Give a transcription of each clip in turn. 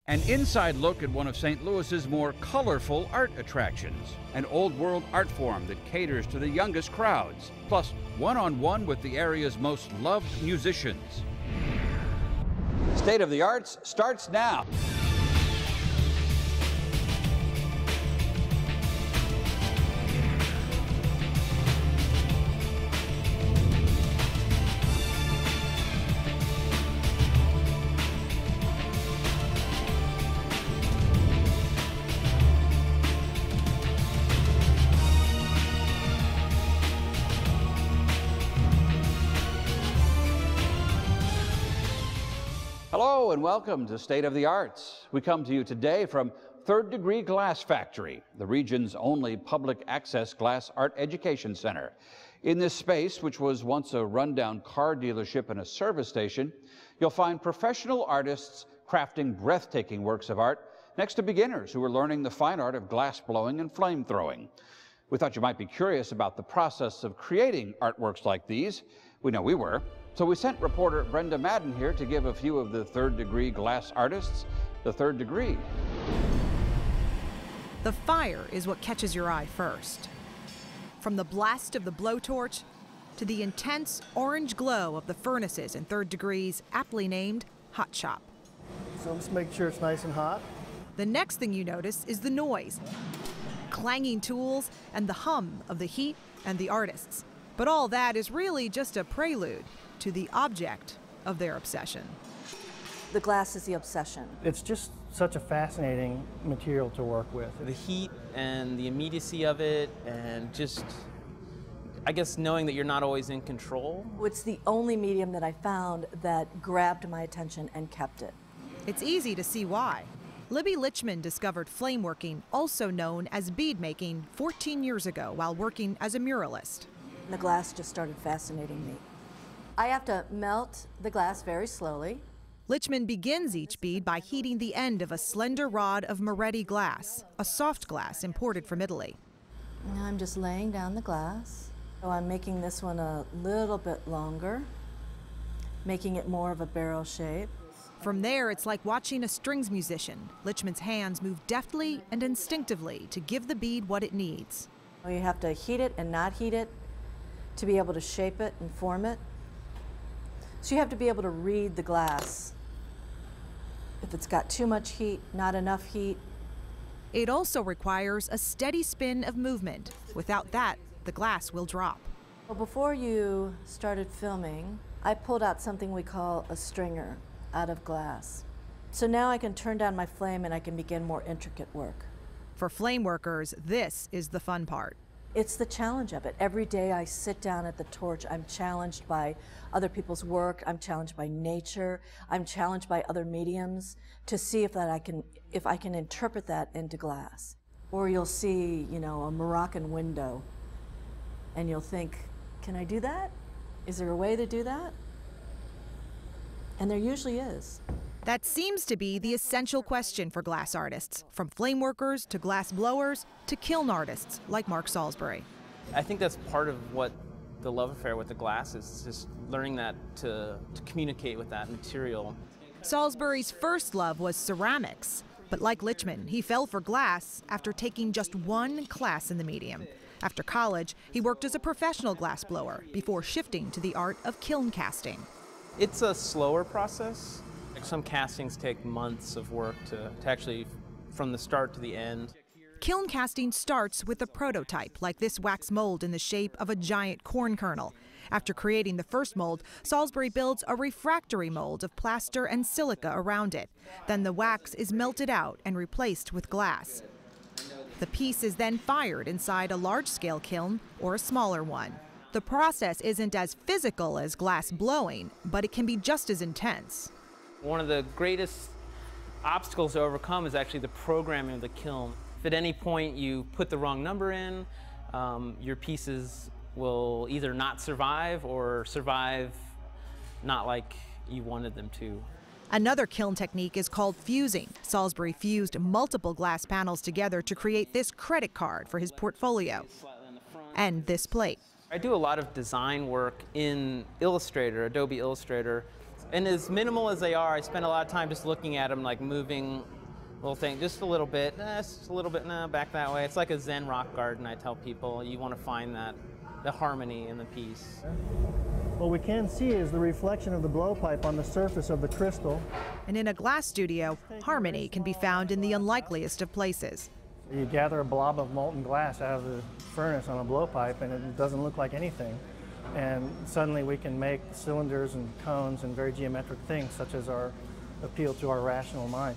An inside look at one of St. Louis's more colorful art attractions, an old-world art form that caters to the youngest crowds, plus one-on-one with the area's most loved musicians. State of the Arts starts now. Hello and welcome to State of the Arts. We come to you today from Third Degree Glass Factory, the region's only public access glass art education center. In this space, which was once a rundown car dealership and a service station, you'll find professional artists crafting breathtaking works of art next to beginners who are learning the fine art of glass blowing and flame throwing. We thought you might be curious about the process of creating artworks like these. We know we were. So we sent reporter Brenda Madden here to give a few of the third degree glass artists the third degree. The fire is what catches your eye first. From the blast of the blowtorch to the intense orange glow of the furnaces in third degree's aptly named hot shop. So let's make sure it's nice and hot. The next thing you notice is the noise, clanging tools, and the hum of the heat and the artists. But all that is really just a prelude to the object of their obsession. The glass is the obsession. It's just such a fascinating material to work with. The heat and the immediacy of it, and just, I guess, knowing that you're not always in control. It's the only medium that I found that grabbed my attention and kept it. It's easy to see why. Libby Lichman discovered flame working, also known as bead making, 14 years ago while working as a muralist. The glass just started fascinating me. I have to melt the glass very slowly. Lichman begins each bead by heating the end of a slender rod of Moretti glass, a soft glass imported from Italy. Now I'm just laying down the glass. So I'm making this one a little bit longer, making it more of a barrel shape. From there, it's like watching a strings musician. Lichman's hands move deftly and instinctively to give the bead what it needs. You have to heat it and not heat it to be able to shape it and form it. So you have to be able to read the glass. If it's got too much heat, not enough heat. It also requires a steady spin of movement. Without that, the glass will drop. Well, before you started filming, I pulled out something we call a stringer out of glass. So now I can turn down my flame and I can begin more intricate work. For flame workers, this is the fun part. It's the challenge of it. Every day I sit down at the torch, I'm challenged by other people's work, I'm challenged by nature, I'm challenged by other mediums to see if I can interpret that into glass. Or you'll see, you know, a Moroccan window and you'll think, can I do that? Is there a way to do that? And there usually is. That seems to be the essential question for glass artists, from flame workers to glass blowers to kiln artists like Mark Salisbury. I think that's part of what the love affair with the glass is, just learning that to communicate with that material. Salisbury's first love was ceramics, but like Lichman, he fell for glass after taking just one class in the medium. After college, he worked as a professional glass blower before shifting to the art of kiln casting. It's a slower process. Some castings take months of work to actually, from the start to the end. Kiln casting starts with a prototype, like this wax mold in the shape of a giant corn kernel. After creating the first mold, Salisbury builds a refractory mold of plaster and silica around it. Then the wax is melted out and replaced with glass. The piece is then fired inside a large-scale kiln or a smaller one. The process isn't as physical as glass blowing, but it can be just as intense. One of the greatest obstacles to overcome is actually the programming of the kiln. If at any point you put the wrong number in, your pieces will either not survive or survive not like you wanted them to. Another kiln technique is called fusing. Salisbury fused multiple glass panels together to create this credit card for his portfolio and this plate. I do a lot of design work in Illustrator, Adobe Illustrator, And as minimal as they are, I spend a lot of time just looking at them, like moving little thing, just a little bit, just a little bit, back that way. It's like a Zen rock garden, I tell people. You want to find that, the harmony in the piece. What we can see is the reflection of the blowpipe on the surface of the crystal. And in a glass studio, harmony can be found in the unlikeliest of places. You gather a blob of molten glass out of the furnace on a blowpipe and it doesn't look like anything. And suddenly we can make cylinders and cones and very geometric things, such as our appeal to our rational mind.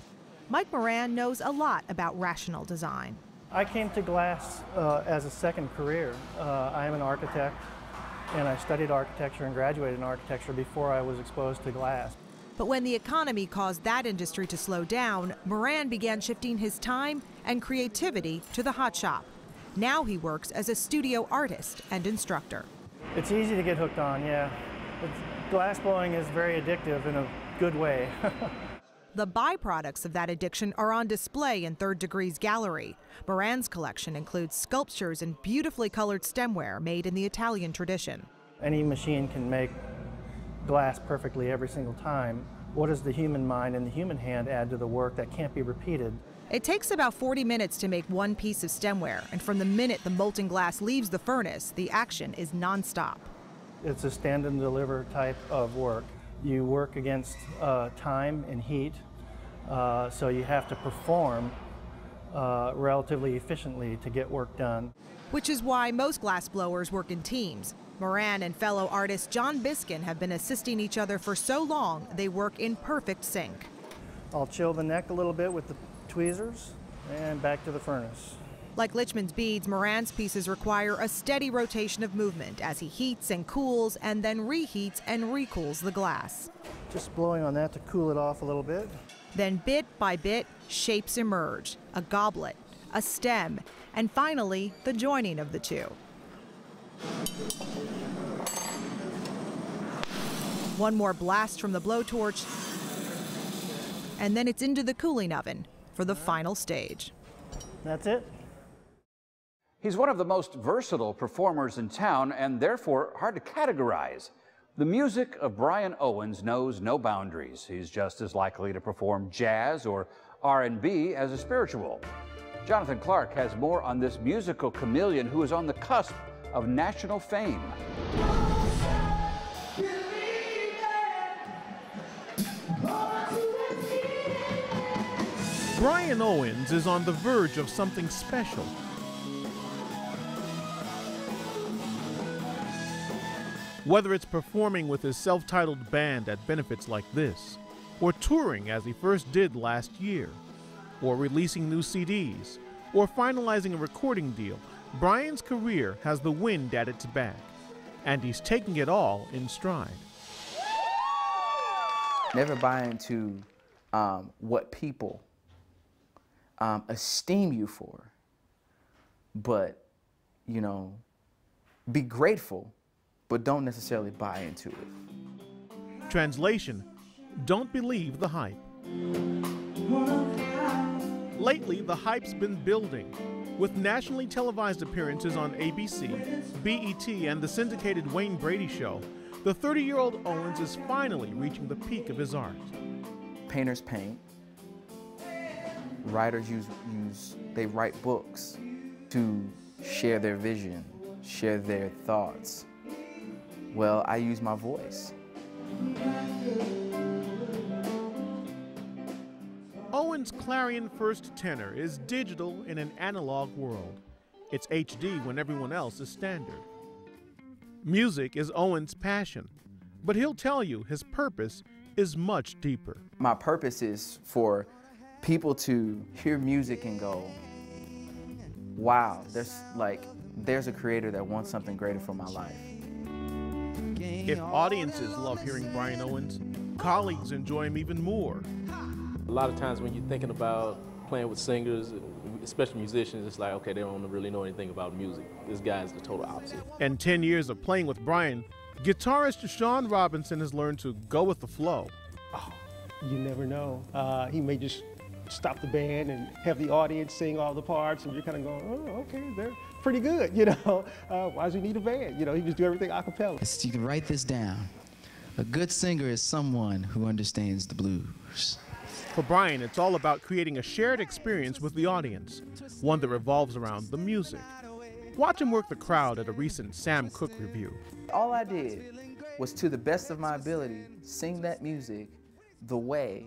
Mike Moran knows a lot about rational design. I came to glass as a second career. I am an architect, and I studied architecture and graduated in architecture before I was exposed to glass. But when the economy caused that industry to slow down, Moran began shifting his time and creativity to the hot shop. Now he works as a studio artist and instructor. It's easy to get hooked on, yeah. Glass blowing is very addictive in a good way. The byproducts of that addiction are on display in Third Degree's gallery. Moran's collection includes sculptures and beautifully colored stemware made in the Italian tradition. Any machine can make glass perfectly every single time. What does the human mind and the human hand add to the work that can't be repeated? It takes about 40 minutes to make one piece of stemware, and from the minute the molten glass leaves the furnace, the action is nonstop. It's a stand and deliver type of work. You work against time and heat, so you have to perform relatively efficiently to get work done. Which is why most glass blowers work in teams. Moran and fellow artist John Biskin have been assisting each other for so long, they work in perfect sync. I'll chill the neck a little bit with the tweezers and back to the furnace. Like Lichman's beads, Moran's pieces require a steady rotation of movement as he heats and cools and then reheats and recools the glass. Just blowing on that to cool it off a little bit. Then bit by bit, shapes emerge, a goblet, a stem, and finally, the joining of the two. One more blast from the blowtorch, and then it's into the cooling oven for the final stage. That's it. He's one of the most versatile performers in town and therefore hard to categorize. The music of Brian Owens knows no boundaries. He's just as likely to perform jazz or R&B as a spiritual. Jonathan Clark has more on this musical chameleon who is on the cusp of national fame. Brian Owens is on the verge of something special. Whether it's performing with his self-titled band at benefits like this, or touring as he first did last year, or releasing new CDs, or finalizing a recording deal, Brian's career has the wind at its back, and he's taking it all in stride. Never buy into what people esteem you for, but, you know, be grateful, but don't necessarily buy into it. Translation, don't believe the hype. Lately, the hype's been building. With nationally televised appearances on ABC, BET, and the syndicated Wayne Brady Show, the 30-year-old Owens is finally reaching the peak of his art. Painters paint. Writers they write books to share their vision, share their thoughts. Well, I use my voice. Owens' clarion first tenor is digital in an analog world. It's HD when everyone else is standard. Music is Owens' passion, but he'll tell you his purpose is much deeper. My purpose is for people to hear music and go, wow, there's a creator that wants something greater for my life. If audiences love hearing Brian Owens, colleagues enjoy him even more. A lot of times when you're thinking about playing with singers, especially musicians, it's like, okay, they don't really know anything about music. This guy is the total opposite. In 10 years of playing with Brian, guitarist Sean Robinson has learned to go with the flow. Oh, you never know. He may just stop the band and have the audience sing all the parts, and you're kind of going, oh, okay, they're pretty good, you know. Why does he need a band? You know, he just do everything a cappella. You can write this down. A good singer is someone who understands the blues. For Brian, it's all about creating a shared experience with the audience, one that revolves around the music. Watch him work the crowd at a recent Sam Cooke review. All I did was, to the best of my ability, sing that music the way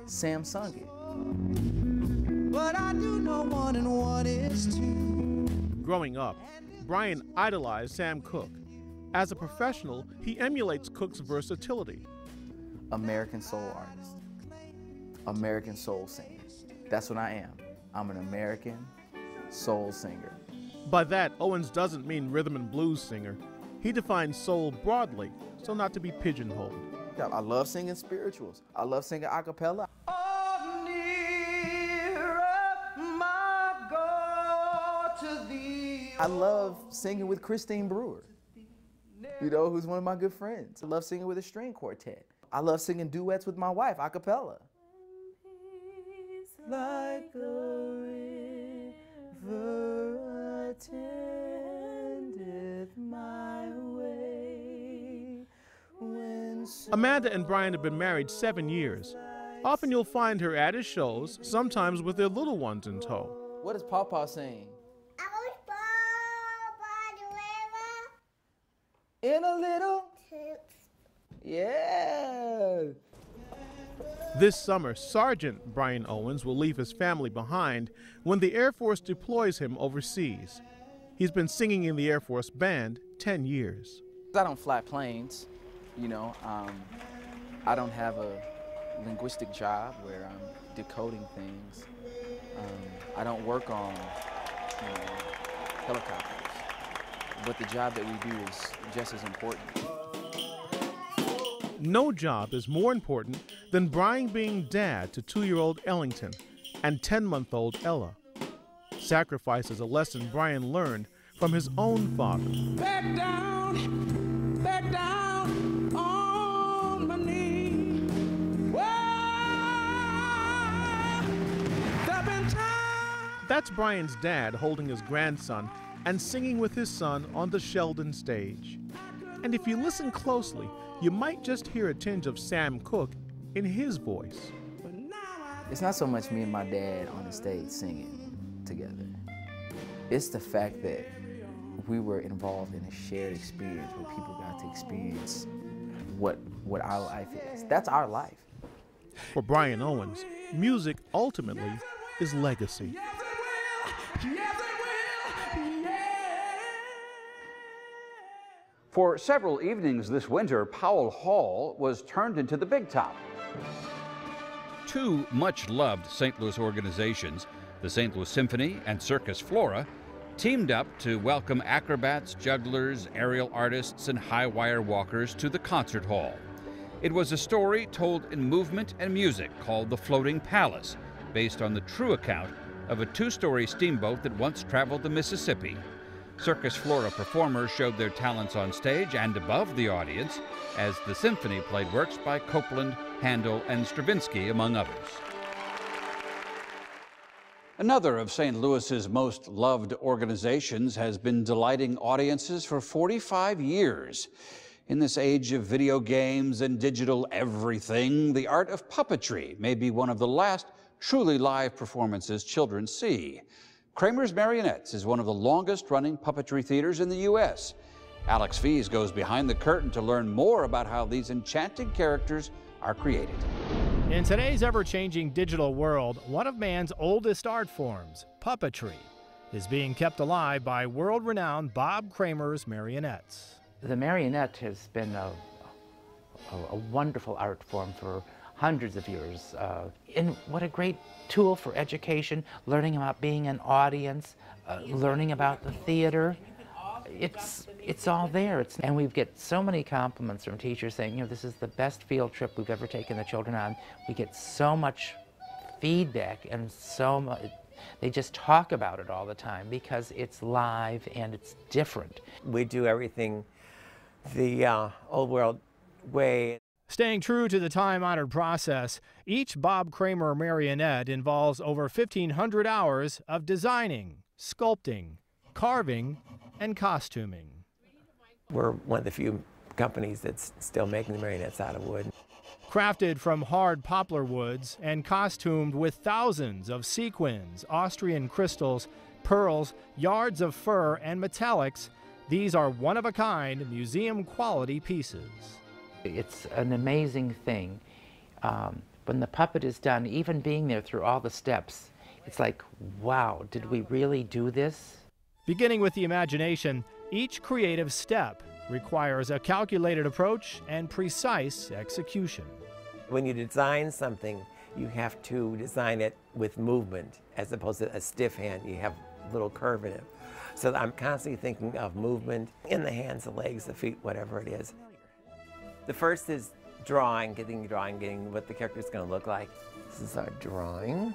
Sam sung it. But I do know 1 and 1 is 2. Growing up, Brian idolized Sam Cooke. As a professional, he emulates Cooke's versatility. American soul artist, American soul singer. That's what I am. I'm an American soul singer. By that, Owens doesn't mean rhythm and blues singer. He defines soul broadly, so not to be pigeonholed. I love singing spirituals. I love singing a cappella. Oh, nearer, my God, to thee. I love singing with Christine Brewer, you know, who's one of my good friends. I love singing with a string quartet. I love singing duets with my wife, a cappella. Like a river attendeth my way. Amanda and Brian have been married 7 years. Often you'll find her at his shows, sometimes with their little ones in tow. What does Pawpaw sing? In a little. Yeah. This summer, Sergeant Brian Owens will leave his family behind when the Air Force deploys him overseas. He's been singing in the Air Force Band 10 years. I don't fly planes, you know. I don't have a linguistic job where I'm decoding things. I don't work on, you know, helicopters. But the job that we do is just as important. No job is more important than Brian being dad to 2-year-old Ellington and 10-month-old Ella. Sacrifice is a lesson Brian learned from his own father. Back down on my knees. That's Brian's dad holding his grandson and singing with his son on the Sheldon stage. And if you listen closely, you might just hear a tinge of Sam Cooke in his voice. It's not so much me and my dad on the stage singing together. It's the fact that we were involved in a shared experience where people got to experience what our life is. That's our life. For Brian Owens, music ultimately is legacy. For several evenings this winter, Powell Hall was turned into the Big Top. Two much-loved St. Louis organizations, the St. Louis Symphony and Circus Flora, teamed up to welcome acrobats, jugglers, aerial artists, and high-wire walkers to the concert hall. It was a story told in movement and music called The Floating Palace, based on the true account of a 2-story steamboat that once traveled the Mississippi. Circus Flora performers showed their talents on stage and above the audience as the symphony played works by Copland, Handel, and Stravinsky, among others. Another of St. Louis's most loved organizations has been delighting audiences for 45 years. In this age of video games and digital everything, the art of puppetry may be one of the last truly live performances children see. Kramers Marionettes is one of the longest-running puppetry theaters in the U.S. Alex Fees goes behind the curtain to learn more about how these enchanting characters are created. In today's ever-changing digital world, one of man's oldest art forms, puppetry, is being kept alive by world-renowned Bob Kramers Marionettes. The marionette has been a wonderful art form for hundreds of years. And what a great tool for education, learning about being an audience, learning about the theater. It's all there. And we get so many compliments from teachers saying, you know, this is the best field trip we've ever taken the children on. We get so much feedback and so much, they just talk about it all the time because it's live and it's different. We do everything the old world way. Staying true to the time-honored process, each Bob Kramer marionette involves over 1,500 hours of designing, sculpting, carving, and costuming. We're one of the few companies that's still making the marionettes out of wood. Crafted from hard poplar woods and costumed with thousands of sequins, Austrian crystals, pearls, yards of fur, and metallics, these are one-of-a-kind, museum-quality pieces. It's an amazing thing. When the puppet is done, even being there through all the steps, it's like, wow, did we really do this? Beginning with the imagination, each creative step requires a calculated approach and precise execution. When you design something, you have to design it with movement as opposed to a stiff hand. You have a little curve in it. So I'm constantly thinking of movement in the hands, the legs, the feet, whatever it is. The first is getting what the character is going to look like. This is our drawing,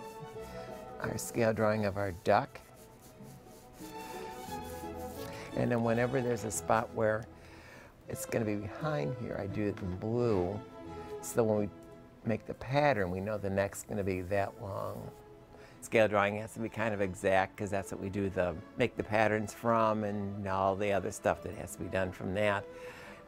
our scale drawing of our duck. And then whenever there's a spot where it's going to be behind here, I do it in blue. So when we make the pattern, we know the neck's going to be that long. Scale drawing has to be kind of exact because that's what we do make the patterns from and all the other stuff that has to be done from that.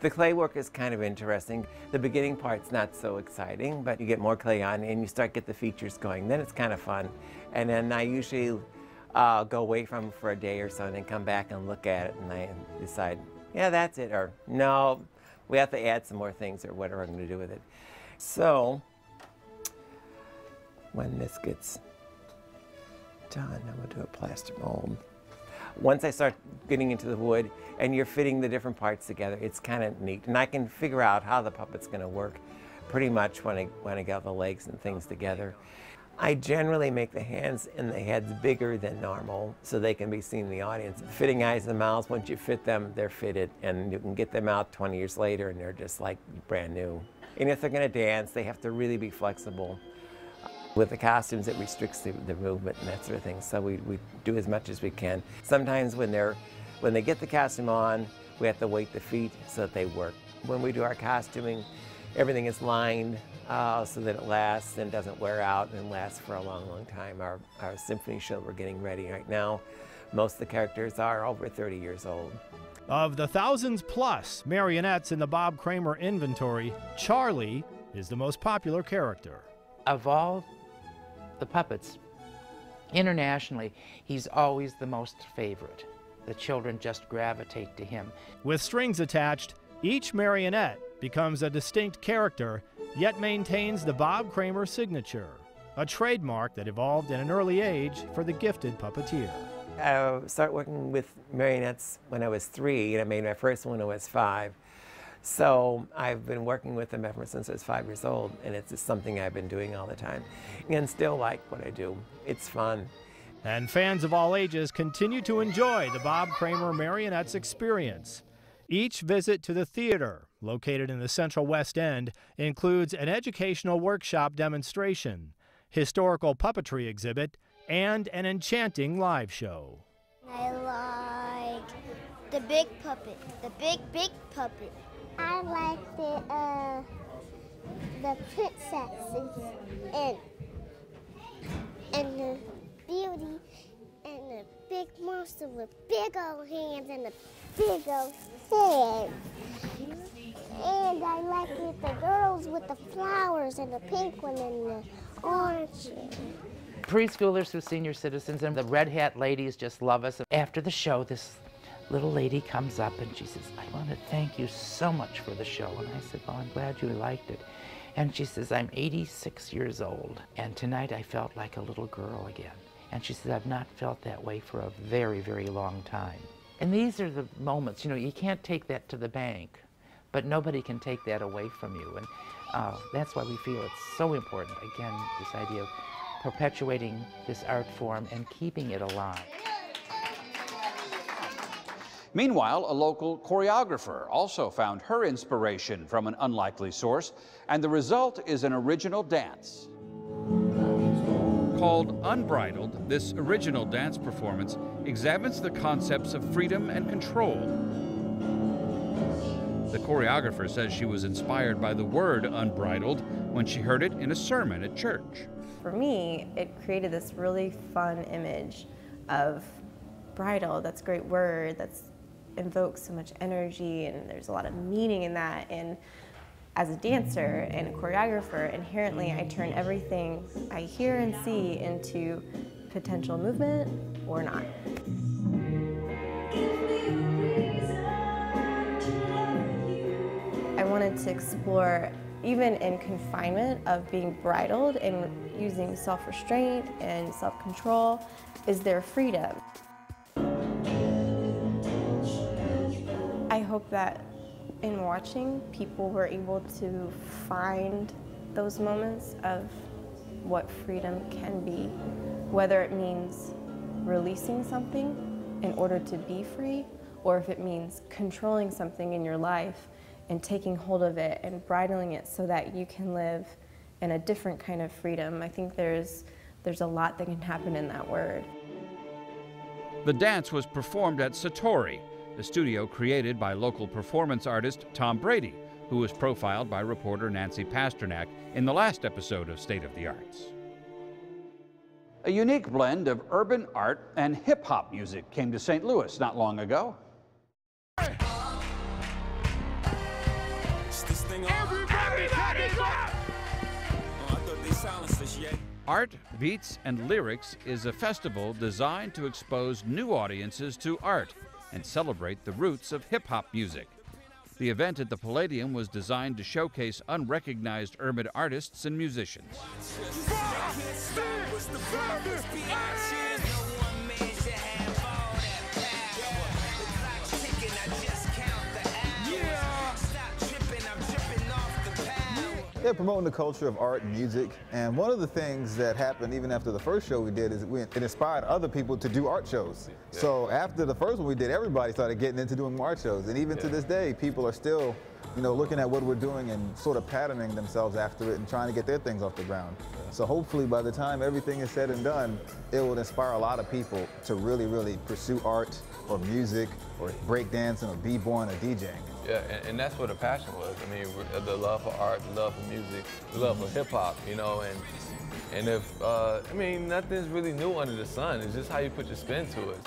The clay work is kind of interesting. The beginning part's not so exciting, but you get more clay on and you start get the features going. Then it's kind of fun. And then I usually go away from it for a day or so and then come back and look at it and I decide, yeah, that's it, or no, we have to add some more things or whatever I'm going to do with it. So when this gets done, I'm going to do a plaster mold. Once I start getting into the wood and you're fitting the different parts together, it's kind of neat. And I can figure out how the puppet's going to work pretty much when I get the legs and things together. I generally make the hands and the heads bigger than normal so they can be seen in the audience. Fitting eyes and mouths, once you fit them, they're fitted. And you can get them out 20 years later and they're just like brand new. And if they're going to dance, they have to really be flexible. With the costumes, it restricts the movement and that sort of thing, so we do as much as we can. Sometimes when they get the costume on, we have to weight the feet so that they work. When we do our costuming, everything is lined so that it lasts and doesn't wear out and lasts for a long, long time. Our symphony show we're getting ready right now, most of the characters are over 30 years old. Of the thousands plus marionettes in the Bob Kramer inventory, Charlie is the most popular character. Of all the puppets, internationally, he's always the most favorite. The children just gravitate to him. With strings attached, each marionette becomes a distinct character, yet maintains the Bob Kramer signature, a trademark that evolved at an early age for the gifted puppeteer. I started working with marionettes when I was 3, and I made my first one when I was 5. So I've been working with them ever since I was 5 years old, and it's just something I've been doing all the time, and still like what I do. It's fun. And fans of all ages continue to enjoy the Bob Kramer Marionettes experience. Each visit to the theater, located in the Central West End, includes an educational workshop demonstration, historical puppetry exhibit, and an enchanting live show. I like the big puppet, the big puppet. I like the princesses and the beauty and the big monster with big old hands and a big old head. And I like the girls with the flowers and the pink one and the orange. Preschoolers through senior citizens and the red hat ladies just love us. After the show, this little lady comes up and she says, I want to thank you so much for the show. And I said, well, I'm glad you liked it. And she says, I'm 86 years old, and tonight I felt like a little girl again. And she says, I've not felt that way for a very, very long time. And these are the moments, you know, you can't take that to the bank, but nobody can take that away from you. And that's why we feel it's so important, again, this idea of perpetuating this art form and keeping it alive. Meanwhile, a local choreographer also found her inspiration from an unlikely source, and the result is an original dance. Called Unbridled, this original dance performance examines the concepts of freedom and control. The choreographer says she was inspired by the word unbridled when she heard it in a sermon at church. For me, it created this really fun image of bridle. That's a great word. That's invokes so much energy, and there's a lot of meaning in that. And as a dancer and a choreographer, inherently I turn everything I hear and see into potential movement or not. I wanted to explore, even in confinement, of being bridled and using self-restraint and self-control. Is there freedom? I hope that in watching, people were able to find those moments of what freedom can be, whether it means releasing something in order to be free, or if it means controlling something in your life and taking hold of it and bridling it so that you can live in a different kind of freedom. I think there's a lot that can happen in that word. The dance was performed at Satori, the studio created by local performance artist Tom Brady, who was profiled by reporter Nancy Pasternak in the last episode of State of the Arts. A unique blend of urban art and hip-hop music came to St. Louis not long ago. Art, Beats, and Lyrics is a festival designed to expose new audiences to art and celebrate the roots of hip-hop music. The event at the Palladium was designed to showcase unrecognized urban artists and musicians. They're promoting the culture of art and music, and one of the things that happened even after the first show we did is it inspired other people to do art shows. Yeah. So after the first one we did, everybody started getting into doing art shows, and even to this day, people are still, looking at what we're doing and sort of patterning themselves after it and trying to get their things off the ground. Yeah. So hopefully by the time everything is said and done, it will inspire a lot of people to really, really pursue art or music or breakdancing or b-boying or DJing. Yeah, and that's what the passion was. I mean, the love for art, the love for music, the love for hip-hop, and if, I mean, nothing's really new under the sun. It's just how you put your spin to it.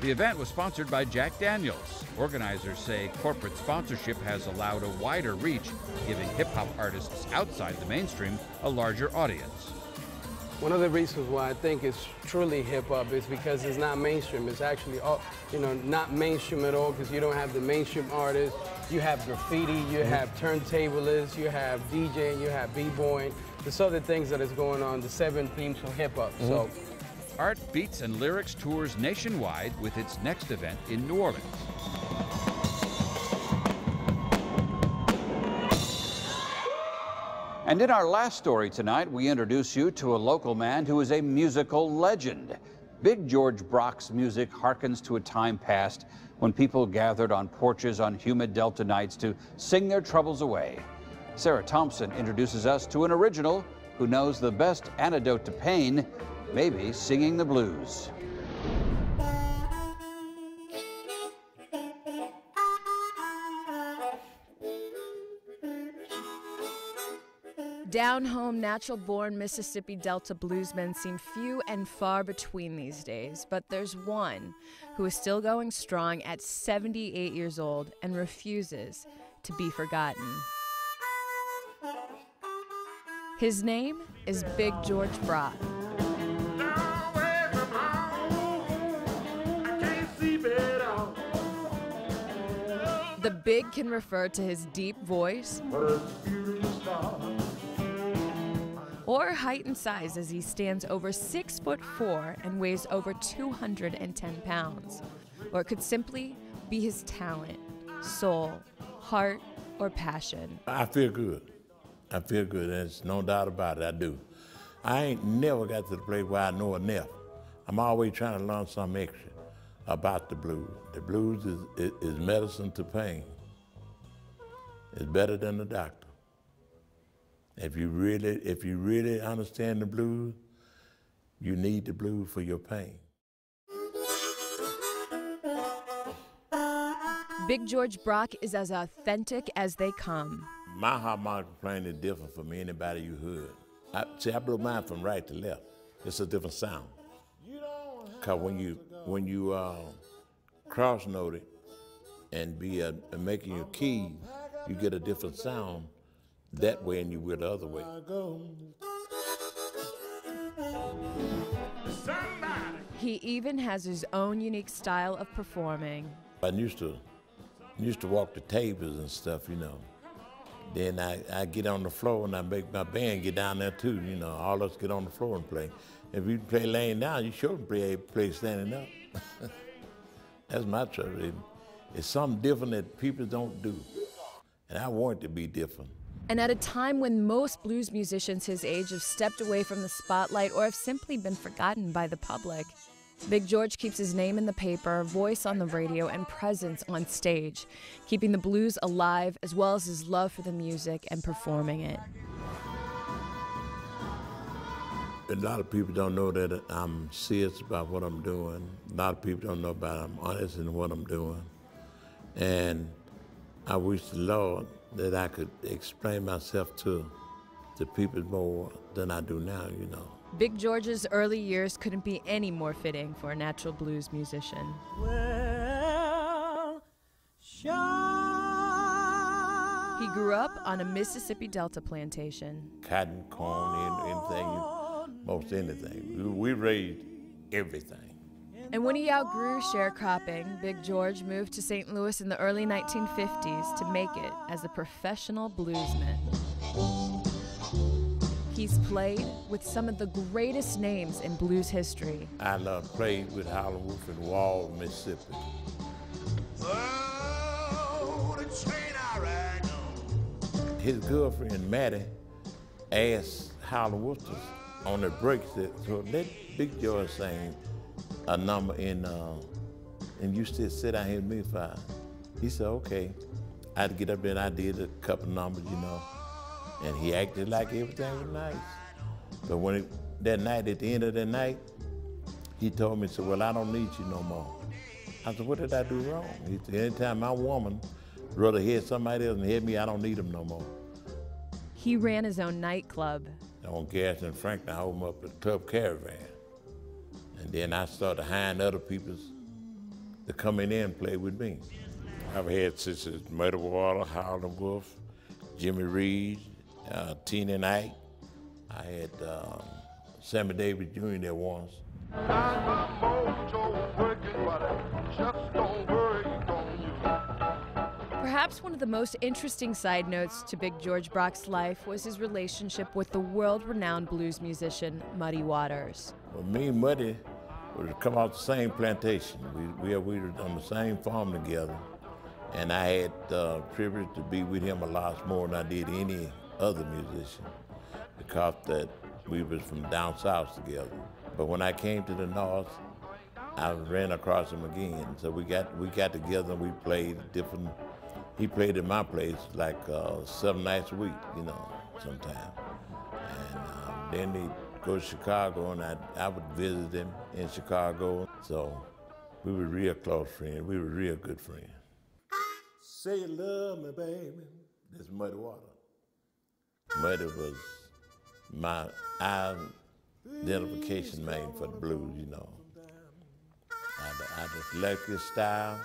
The event was sponsored by Jack Daniels. Organizers say corporate sponsorship has allowed a wider reach, giving hip-hop artists outside the mainstream a larger audience. One of the reasons why I think it's truly hip-hop is because it's not mainstream. It's actually, not mainstream at all, because you don't have the mainstream artists. You have graffiti, you have turntablists, you have DJing, you have b-boying. There's other things that is going on, the 7 themes from hip-hop. So, Art, Beats, and Lyrics tours nationwide with its next event in New Orleans. And in our last story tonight, we introduce you to a local man who is a musical legend. Big George Brock's music harkens to a time past when people gathered on porches on humid Delta nights to sing their troubles away. Sarah Thompson introduces us to an original who knows the best antidote to pain, maybe singing the blues. Down-home, natural-born Mississippi Delta bluesmen seem few and far between these days, but there's one who is still going strong at 78 years old and refuses to be forgotten. His name is Big George Brock. The big can refer to his deep voice or height and size, as he stands over 6'4" and weighs over 210 pounds. Or it could simply be his talent, soul, heart, or passion. I feel good. I feel good. There's no doubt about it. I do. I ain't never got to the place where I know enough. I'm always trying to learn something extra about the blues. The blues is medicine to pain. It's better than the doctor. If you really understand the blues, you need the blues for your pain. Big George Brock is as authentic as they come. My harmonic playing is different from anybody you heard. I blow mine from right to left. It's a different sound. Because when you when you cross note it and be making your keys, you get a different sound that way than you will the other way. He even has his own unique style of performing. I used to walk the tables and stuff, you know. Then I get on the floor and I make my band get down there too, you know. All of us get on the floor and play. If you play laying down, you sure can play standing up. That's my trouble. It's something different that people don't do. And I want it to be different. And at a time when most blues musicians his age have stepped away from the spotlight or have simply been forgotten by the public, Big George keeps his name in the paper, voice on the radio, and presence on stage, keeping the blues alive as well as his love for the music and performing it. A lot of people don't know that I'm serious about what I'm doing. A lot of people don't know about I'm honest in what I'm doing. And I wish the Lord that I could explain myself to the people more than I do now, you know. Big George's early years couldn't be any more fitting for a natural blues musician. Well, He grew up on a Mississippi Delta plantation. Cotton, corn, anything, most anything. We raised everything. And when he outgrew sharecropping, Big George moved to St. Louis in the early 1950s to make it as a professional bluesman. He's played with some of the greatest names in blues history. I played with Howlin' Wolf in Wall, Mississippi. oh, the train I ride on. His girlfriend, Maddie, asked Howlin' Wolf on the breaks so let Big George sing a number and you still sit down here with me for. He said, okay. I had to get up there and I did a couple numbers, you know. And he acted like everything was nice. But that night, at the end of the night, he told me, well, I don't need you no more. I said, what did I do wrong? He said, anytime my woman rather hear somebody else than hear me, I don't need him no more. He ran his own nightclub. On Gas and Franklin, I opened up the Club Caravan. And then I started hiring other people to come in there and play with me. I've had sisters Muddy Water, Howlin' Wolf, Jimmy Reed, Tina and Ike. I had Sammy Davis Jr. there once. Perhaps one of the most interesting side notes to Big George Brock's life was his relationship with the world-renowned blues musician Muddy Waters. Well, me and Muddy would come out the same plantation. We were on the same farm together. And I had the privilege to be with him a lot more than I did any other musician because that we was from down south together. But when I came to the north, I ran across him again. So we got together and we played different. He played at my place like 7 nights a week, you know, sometime. And then he'd go to Chicago and I would visit him in Chicago. So we were real close friends. We were real good friends. Say you love me, baby. That's Muddy Water. Muddy was my identification man for the blues, you know. I just liked his style,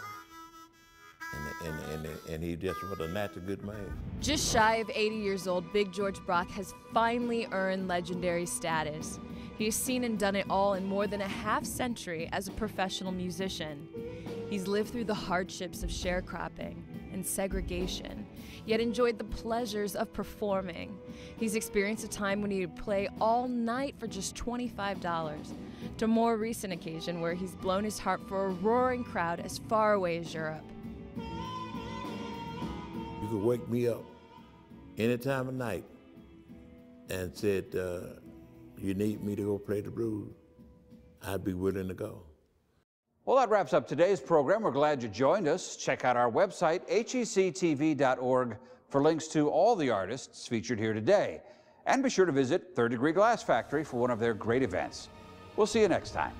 and he just was a natural good man. Just shy of 80 years old, Big George Brock has finally earned legendary status. He's seen and done it all in more than a half-century as a professional musician. He's lived through the hardships of sharecropping and segregation, yet enjoyed the pleasures of performing. He's experienced a time when he would play all night for just $25, to a more recent occasion where he's blown his heart for a roaring crowd as far away as Europe. You could wake me up any time of night and said, you need me to go play the blues, I'd be willing to go. Well, that wraps up today's program. We're glad you joined us. Check out our website, hectv.org, for links to all the artists featured here today. And be sure to visit Third Degree Glass Factory for one of their great events. We'll see you next time.